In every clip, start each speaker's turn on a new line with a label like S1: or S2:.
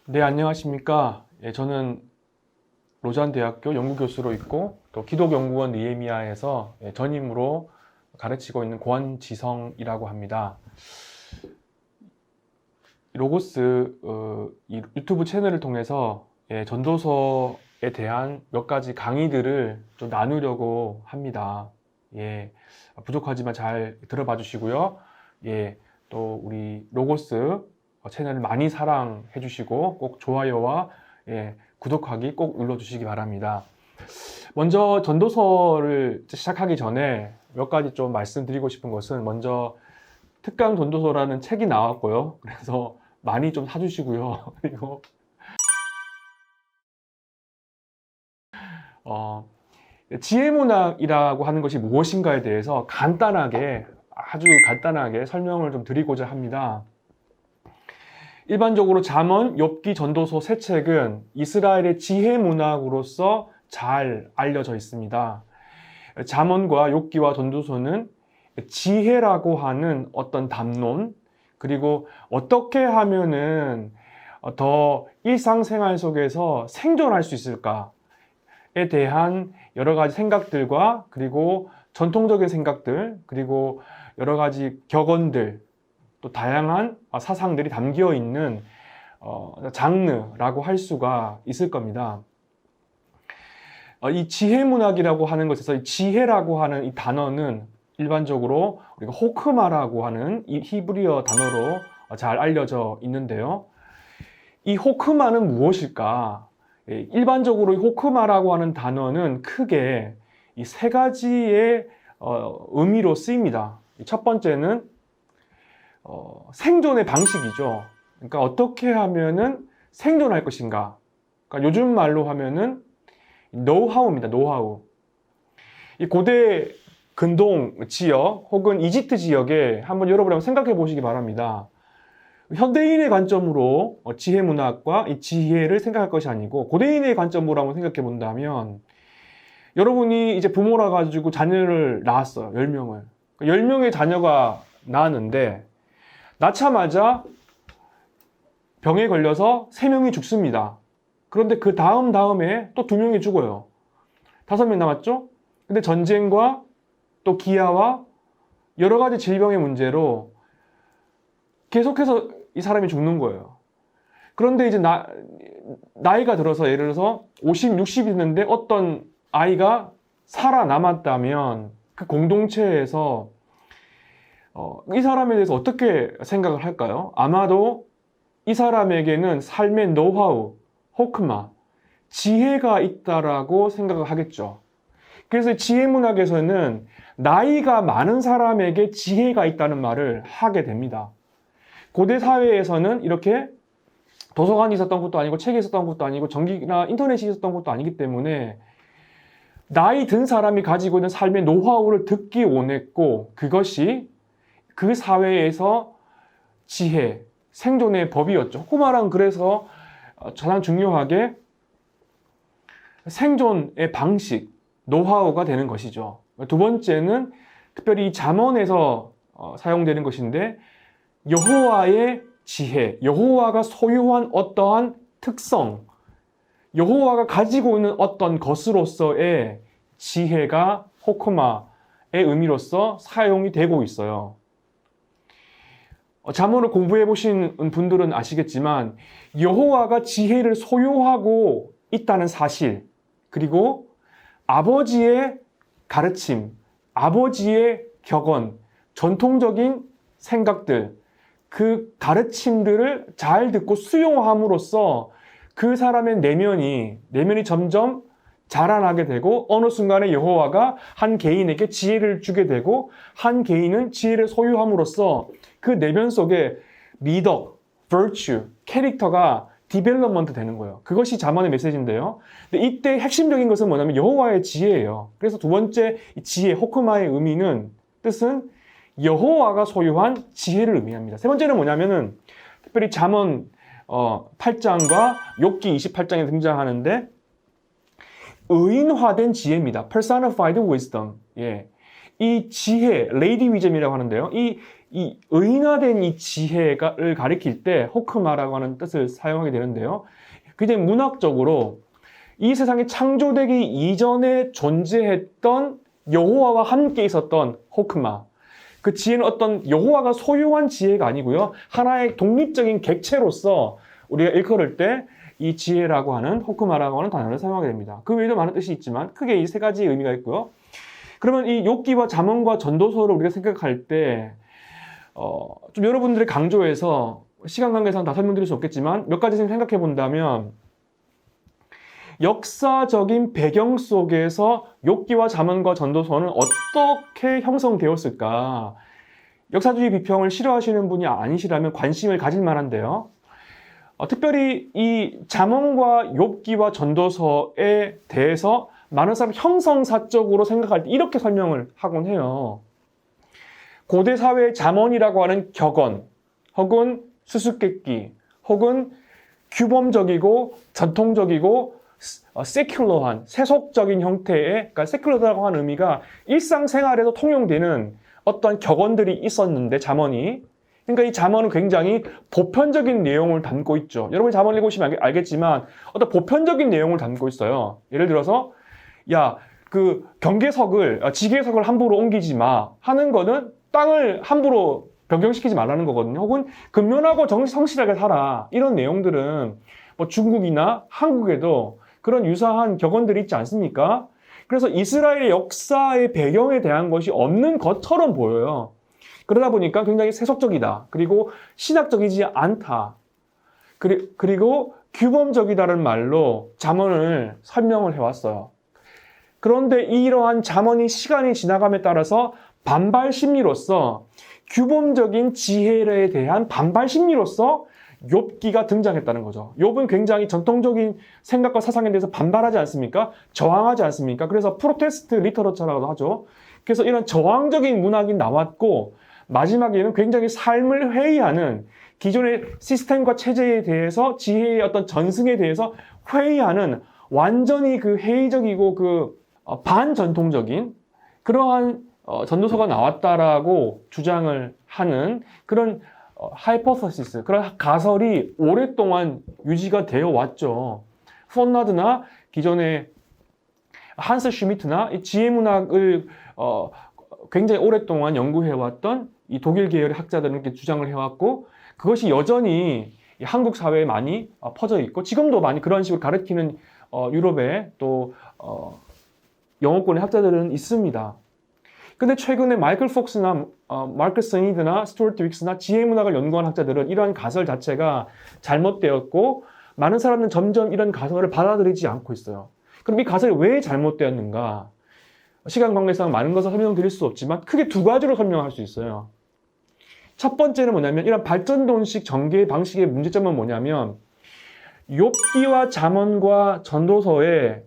S1: 네, 안녕하십니까. 예, 저는 로잔대학교 연구교수로 있고 또 기독연구원 느헤미야에서 전임으로 가르치고 있는 권지성이라고 합니다. 로고스 이 유튜브 채널을 통해서 전도서에 대한 몇 가지 강의들을 좀 나누려고 합니다. 부족하지만 잘 들어봐 주시고요. 또 우리 로고스 채널을 많이 사랑해 주시고 꼭 좋아요와 구독하기 꼭 눌러 주시기 바랍니다. 먼저 전도서를 시작하기 전에 몇 가지 좀 말씀드리고 싶은 것은, 먼저 특강 전도서라는 책이 나왔고요. 그래서 많이 좀 사주시고요. 그리고 지혜문학이라고 하는 것이 무엇인가에 대해서 아주 간단하게 설명을 좀 드리고자 합니다. 일반적으로 잠언, 욥기, 전도서 세 책은 이스라엘의 지혜 문학으로서 잘 알려져 있습니다. 잠언과 욥기와 전도서는 지혜라고 하는 어떤 담론, 그리고 어떻게 하면은 더 일상생활 속에서 생존할 수 있을까에 대한 여러 가지 생각들과, 그리고 전통적인 생각들, 그리고 여러 가지 격언들, 또 다양한 사상들이 담겨 있는 장르라고 할 수가 있을 겁니다. 이 지혜문학이라고 하는 것에서 이 지혜라고 하는 이 단어는 일반적으로 우리가 호크마라고 하는 이 히브리어 단어로 잘 알려져 있는데요. 이 호크마는 무엇일까? 일반적으로 이 호크마라고 하는 단어는 크게 이 세 가지의 의미로 쓰입니다. 첫 번째는 생존의 방식이죠. 그러니까 어떻게 하면은 생존할 것인가. 그러니까 요즘 말로 하면은 노하우입니다. 노하우. 이 고대 근동 지역 혹은 이집트 지역에 한번 여러분 한번 생각해 보시기 바랍니다. 현대인의 관점으로 지혜 문학과 이 지혜를 생각할 것이 아니고 고대인의 관점으로 한번 생각해 본다면, 여러분이 이제 부모라 가지고 자녀를 낳았어요. 10명을. 10명의 자녀가 낳았는데 낳자마자 병에 걸려서 3명이 죽습니다. 그런데 그 다음에 또 2명이 죽어요. 5명 남았죠? 근데 전쟁과 또 기아와 여러 가지 질병의 문제로 계속해서 이 사람이 죽는 거예요. 그런데 이제 나이가 들어서 예를 들어서 50, 60이 됐는데 어떤 아이가 살아남았다면 그 공동체에서 이 사람에 대해서 어떻게 생각을 할까요? 아마도 이 사람에게는 삶의 노하우, 호크마, 지혜가 있다라고 생각을 하겠죠. 그래서 지혜문학에서는 나이가 많은 사람에게 지혜가 있다는 말을 하게 됩니다. 고대 사회에서는 이렇게 도서관이 있었던 것도 아니고 책이 있었던 것도 아니고 전기나 인터넷이 있었던 것도 아니기 때문에 나이 든 사람이 가지고 있는 삶의 노하우를 듣기 원했고, 그것이 그 사회에서 지혜, 생존의 법이었죠. 호크마랑 그래서 가장 중요하게 생존의 방식, 노하우가 되는 것이죠. 두 번째는 특별히 잠언에서 사용되는 것인데, 여호와의 지혜, 여호와가 소유한 어떠한 특성, 여호와가 가지고 있는 어떤 것으로서의 지혜가 호크마의 의미로서 사용이 되고 있어요. 잠언을 공부해 보신 분들은 아시겠지만 여호와가 지혜를 소유하고 있다는 사실, 그리고 아버지의 가르침, 아버지의 격언, 전통적인 생각들, 그 가르침들을 잘 듣고 수용함으로써 그 사람의 내면이 점점 자라나게 되고, 어느 순간에 여호와가 한 개인에게 지혜를 주게 되고, 한 개인은 지혜를 소유함으로써 그 내면 속에 미덕, virtue, 캐릭터가 디벨롭먼트 되는 거예요. 그것이 잠언의 메시지인데요. 근데 이때 핵심적인 것은 뭐냐면 여호와의 지혜예요. 그래서 두 번째 지혜, 호크마의 뜻은 여호와가 소유한 지혜를 의미합니다. 세 번째는 뭐냐면은 특별히 잠언 8장과 욥기 28장에 등장하는데 의인화된 지혜입니다. personified wisdom. 이 지혜, 레이디 위즘이라고 하는데요. 이 이 의인화된 이 지혜를 가리킬 때 호크마라고 하는 뜻을 사용하게 되는데요. 굉장히 문학적으로 이 세상이 창조되기 이전에 존재했던 여호와와 함께 있었던 호크마. 그 지혜는 어떤 여호와가 소유한 지혜가 아니고요. 하나의 독립적인 객체로서 우리가 일컬을 때 이 지혜라고 하는 호크마라고 하는 단어를 사용하게 됩니다. 그 외에도 많은 뜻이 있지만 크게 이 세 가지 의미가 있고요. 그러면 이 욥기와 잠언과 전도서를 우리가 생각할 때 좀 여러분들이 강조해서 시간 관계상 다 설명드릴 수 없겠지만 몇 가지 생각해 본다면 역사적인 배경 속에서 욥기와 잠언과 전도서는 어떻게 형성되었을까? 역사주의 비평을 싫어하시는 분이 아니시라면 관심을 가질 만한데요. 특별히 이 잠언과 욥기와 전도서에 대해서 많은 사람 형성사적으로 생각할 때 이렇게 설명을 하곤 해요. 고대 사회의 잠언이라고 하는 격언, 혹은 수수께끼, 혹은 규범적이고 전통적이고 세큘러한, 세속적인 형태의, 그러니까 세큘러라고 하는 의미가 일상생활에도 통용되는 어떤 격언들이 있었는데 잠언이, 그러니까 이 잠언은 굉장히 보편적인 내용을 담고 있죠. 여러분이 잠언 읽으시면 알겠지만 어떤 보편적인 내용을 담고 있어요. 예를 들어서 야, 그 지게석을 함부로 옮기지 마 하는 거는 땅을 함부로 변경시키지 말라는 거거든요. 혹은 근면하고 성실하게 살아. 이런 내용들은 뭐 중국이나 한국에도 그런 유사한 격언들이 있지 않습니까? 그래서 이스라엘의 역사의 배경에 대한 것이 없는 것처럼 보여요. 그러다 보니까 굉장히 세속적이다. 그리고 신학적이지 않다. 그리고 규범적이다는 말로 잠언을 설명을 해왔어요. 그런데 이러한 잠언이 시간이 지나감에 따라서 반발 심리로서 규범적인 지혜에 대한 반발 심리로서 욥기가 등장했다는 거죠. 욥은 굉장히 전통적인 생각과 사상에 대해서 반발하지 않습니까? 저항하지 않습니까? 그래서 프로테스트 리터러처라고도 하죠. 그래서 이런 저항적인 문학이 나왔고 마지막에는 굉장히 삶을 회의하는 기존의 시스템과 체제에 대해서 지혜의 어떤 전승에 대해서 회의하는 완전히 그 회의적이고 반전통적인 그러한 전도서가 나왔다라고 주장을 하는 그런 하이포서시스, 그런 가설이 오랫동안 유지가 되어 왔죠. 폰나드나 기존의 한스 슈미트나 이 지혜문학을 굉장히 오랫동안 연구해왔던 이 독일 계열의 학자들은 이렇게 주장을 해왔고 그것이 여전히 한국 사회에 많이 퍼져 있고 지금도 많이 그런 식으로 가르치는 유럽의 또 영어권의 학자들은 있습니다. 근데 최근에 마이클 폭스나 마크 스니드나 스튜어트 윅스나 지혜문학을 연구한 학자들은 이러한 가설 자체가 잘못되었고 많은 사람들은 점점 이런 가설을 받아들이지 않고 있어요. 그럼 이 가설이 왜 잘못되었는가? 시간 관계상 많은 것을 설명드릴 수 없지만 크게 두 가지로 설명할 수 있어요. 첫 번째는 뭐냐면 이런 발전론식 전개 방식의 문제점은 뭐냐면 욥기와 잠언과 전도서의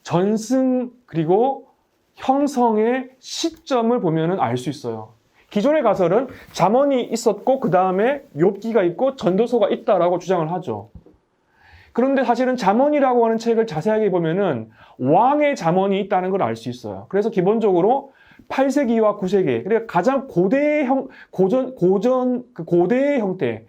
S1: 전승 그리고 형성의 시점을 보면은 알 수 있어요. 기존의 가설은 잠언이 있었고 그 다음에 욥기가 있고 전도서가 있다라고 주장을 하죠. 그런데 사실은 잠언이라고 하는 책을 자세하게 보면은 왕의 잠언이 있다는 걸 알 수 있어요. 그래서 기본적으로 8세기와 9세기, 그러니까 가장 고대의 형태의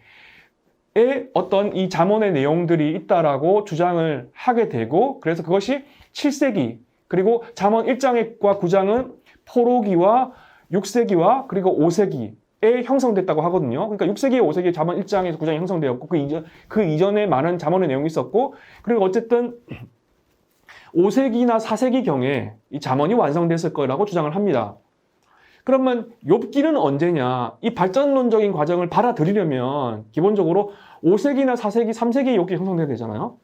S1: 어떤 이 잠언의 내용들이 있다라고 주장을 하게 되고, 그래서 그것이 7세기, 그리고 잠언 1장과 9장은 포로기와 6세기와 그리고 5세기에 형성됐다고 하거든요. 그러니까 6세기, 5세기에 잠언 1장에서 9장이 형성되었고 그 이전에 많은 잠언의 내용이 있었고, 그리고 어쨌든 5세기나 4세기경에 이 잠언이 완성됐을 거라고 주장을 합니다. 그러면 욥기는 언제냐? 이 발전론적인 과정을 받아들이려면 기본적으로 5세기나 4세기, 3세기에 욥기 형성돼야 되잖아요.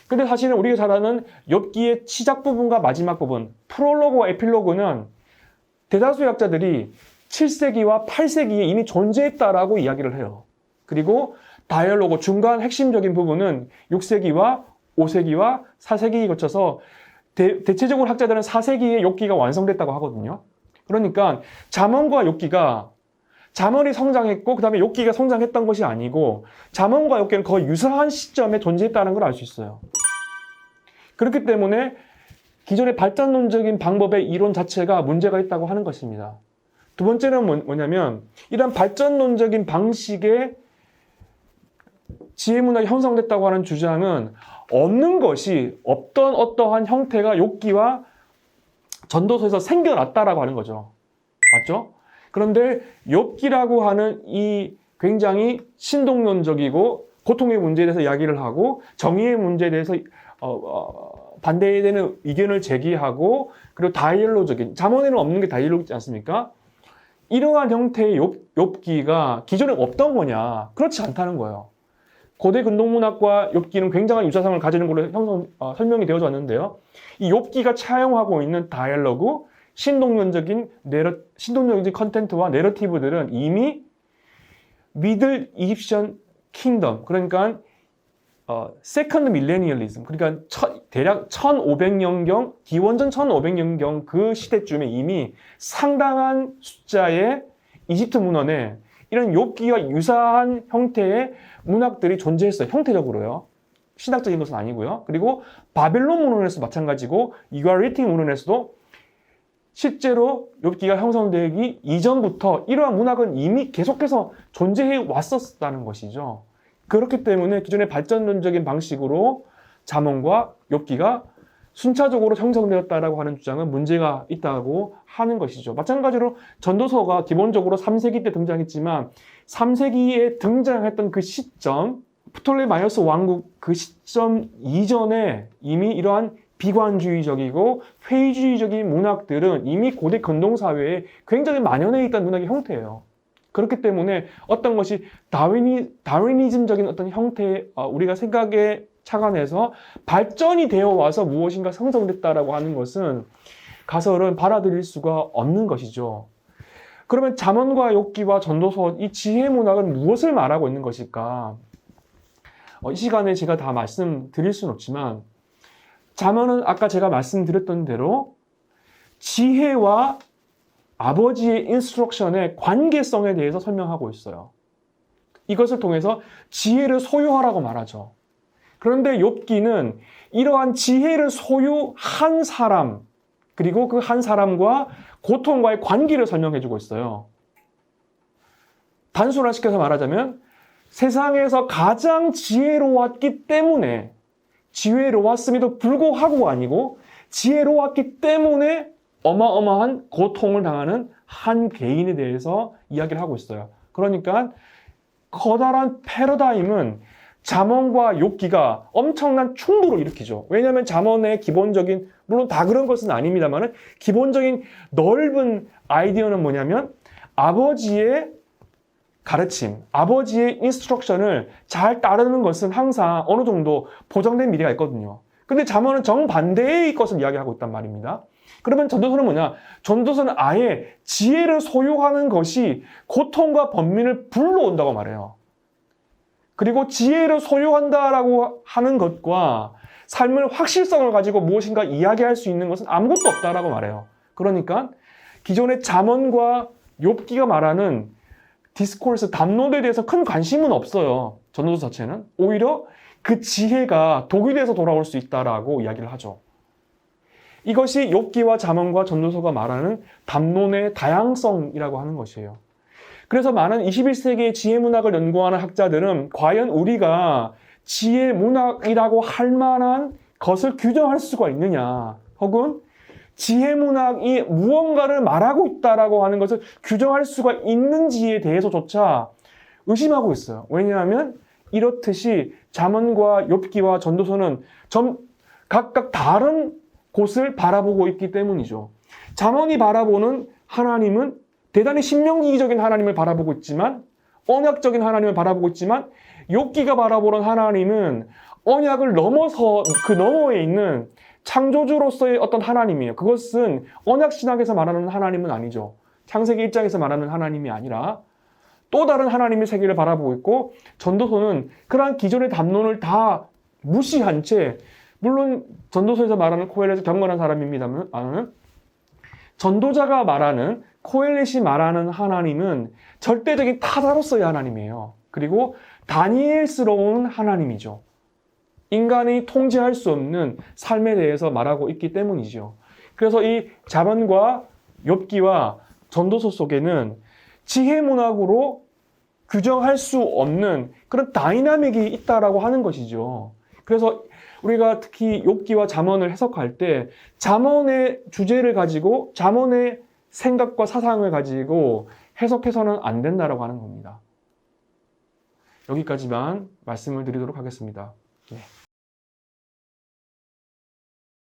S1: 근데 사실은 우리가 잘 아는 욥기의 시작 부분과 마지막 부분, 프롤로그와 에필로그는 대다수의 학자들이 7세기와 8세기에 이미 존재했다라고 이야기를 해요. 그리고 다이얼로그 중간 핵심적인 부분은 6세기와 5세기와 4세기에 거쳐서 대체적으로 학자들은 4세기에 욥기가 완성됐다고 하거든요. 그러니까 잠언과 욥기가 잠언이 성장했고 그 다음에 욥기가 성장했던 것이 아니고 잠언과 욥기는 거의 유사한 시점에 존재했다는 걸 알 수 있어요. 그렇기 때문에 기존의 발전론적인 방법의 이론 자체가 문제가 있다고 하는 것입니다. 두 번째는 뭐냐면 이런 발전론적인 방식의 지혜문학이 형성됐다고 하는 주장은 없는 것이 없던 어떠한 형태가 욥기와 전도서에서 생겨났다라고 하는 거죠. 맞죠? 그런데 욥기라고 하는 이 굉장히 신동론적이고 고통의 문제에 대해서 이야기를 하고 정의의 문제에 대해서 반대되는 의견을 제기하고 그리고 다이얼로적인 잠언에는 없는 게 다이얼로그지 않습니까? 이러한 형태의 욥기가 기존에 없던 거냐? 그렇지 않다는 거예요. 고대 근동문학과 욥기는 굉장한 유사성을 가지는 걸로 설명이 되어져 왔는데요. 이 욥기가 차용하고 있는 다이얼로그, 신동론적인 컨텐츠와 내러티브들은 이미 미들 이집션 킹덤, 그러니까 세컨드 밀레니얼리즘, 그러니까 대략 1500년경, 기원전 1500년경 그 시대쯤에 이미 상당한 숫자의 이집트 문헌에 이런 욥기와 유사한 형태의 문학들이 존재했어요. 형태적으로요. 신학적인 것은 아니고요. 그리고 바벨론 문헌에서 마찬가지고 이가리팅 문헌에서도 실제로 욥기가 형성되기 이전부터 이러한 문학은 이미 계속해서 존재해 왔었다는 것이죠. 그렇기 때문에 기존의 발전론적인 방식으로 잠언과 욥기가 순차적으로 형성되었다라고 하는 주장은 문제가 있다고 하는 것이죠. 마찬가지로 전도서가 기본적으로 3세기 때 등장했지만 3세기에 등장했던 그 시점, 프톨레마이오스 왕국 그 시점 이전에 이미 이러한 비관주의적이고 회의주의적인 문학들은 이미 고대 근동사회에 굉장히 만연해 있던 문학의 형태예요. 그렇기 때문에 어떤 것이 다윈이즘적인 어떤 형태의 우리가 생각에 착안해서 발전이 되어 와서 무엇인가 형성됐다라고 하는 것은 가설은 받아들일 수가 없는 것이죠. 그러면 잠언과 욥기와 전도서 이 지혜 문학은 무엇을 말하고 있는 것일까? 이 시간에 제가 다 말씀드릴 수는 없지만 잠언은 아까 제가 말씀드렸던 대로 지혜와 아버지의 인스트럭션의 관계성에 대해서 설명하고 있어요. 이것을 통해서 지혜를 소유하라고 말하죠. 그런데 욥기는 이러한 지혜를 소유한 사람, 그리고 그 한 사람과 고통과의 관계를 설명해주고 있어요. 단순화시켜서 말하자면 세상에서 가장 지혜로웠기 때문에 지혜로웠음에도 불구하고가 아니고 지혜로웠기 때문에 어마어마한 고통을 당하는 한 개인에 대해서 이야기를 하고 있어요. 그러니까 커다란 패러다임은 잠언과 욥기가 엄청난 충돌을 일으키죠. 왜냐하면 잠언의 기본적인, 물론 다 그런 것은 아닙니다만 기본적인 넓은 아이디어는 뭐냐면 아버지의 가르침, 아버지의 인스트럭션을 잘 따르는 것은 항상 어느 정도 보장된 미래가 있거든요. 근데 잠언은 정반대의 것을 이야기하고 있단 말입니다. 그러면 전도서는 뭐냐? 전도서는 아예 지혜를 소유하는 것이 고통과 번민을 불러온다고 말해요. 그리고 지혜를 소유한다라고 하는 것과 삶을 확실성을 가지고 무엇인가 이야기할 수 있는 것은 아무것도 없다라고 말해요. 그러니까 기존의 잠언과 욥기가 말하는 디스코스, 담론에 대해서 큰 관심은 없어요. 전도서 자체는. 오히려 그 지혜가 독이 돼서 돌아올 수 있다라고 이야기를 하죠. 이것이 욥기와 잠언과 전도서가 말하는 담론의 다양성이라고 하는 것이에요. 그래서 많은 21세기의 지혜 문학을 연구하는 학자들은 과연 우리가 지혜 문학이라고 할 만한 것을 규정할 수가 있느냐, 혹은 지혜 문학이 무언가를 말하고 있다라고 하는 것을 규정할 수가 있는지에 대해서조차 의심하고 있어요. 왜냐하면 이렇듯이 잠언과 욥기와 전도서는 각각 다른 곳을 바라보고 있기 때문이죠. 잠언이 바라보는 하나님은 대단히 신명기적인 하나님을 바라보고 있지만, 언약적인 하나님을 바라보고 있지만, 욥기가 바라보는 하나님은 언약을 넘어서 그 너머에 있는 창조주로서의 어떤 하나님이에요. 그것은 언약 신학에서 말하는 하나님은 아니죠. 창세기 1장에서 말하는 하나님이 아니라 또 다른 하나님의 세계를 바라보고 있고, 전도서는 그러한 기존의 담론을 다 무시한 채, 물론 전도서에서 말하는 코엘렛은 경건한 사람입니다만 전도자가 말하는, 코엘렛이 말하는 하나님은 절대적인 타자로서의 하나님이에요. 그리고 다니엘스러운 하나님이죠. 인간이 통제할 수 없는 삶에 대해서 말하고 있기 때문이죠. 그래서 이 잠언과 욥기와 전도서 속에는 지혜 문학으로 규정할 수 없는 그런 다이나믹이 있다라고 하는 것이죠. 그래서 우리가 특히 욥기와 잠언을 해석할 때 잠언의 주제를 가지고 잠언의 생각과 사상을 가지고 해석해서는 안 된다라고 하는 겁니다. 여기까지만 말씀을 드리도록 하겠습니다. 네.